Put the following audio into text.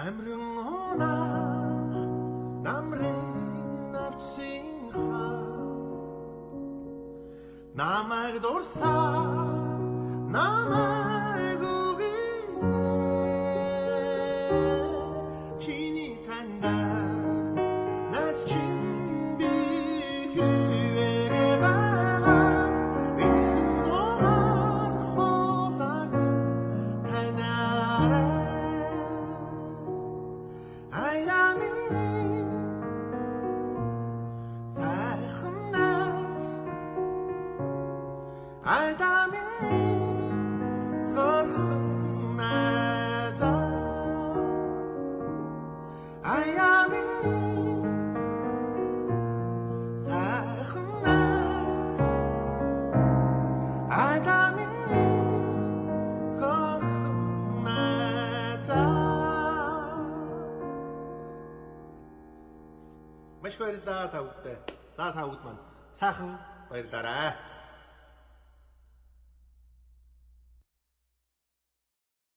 Намрын онаа намрын навчинха намайг дурсаа намайг үгийнэ чиний танда нас чин би хөвөрөө байгаа энэ доор холаг танаараа Маш баярлалаа та бүхэнд. За та бүгд маань сайхан баярлаарай.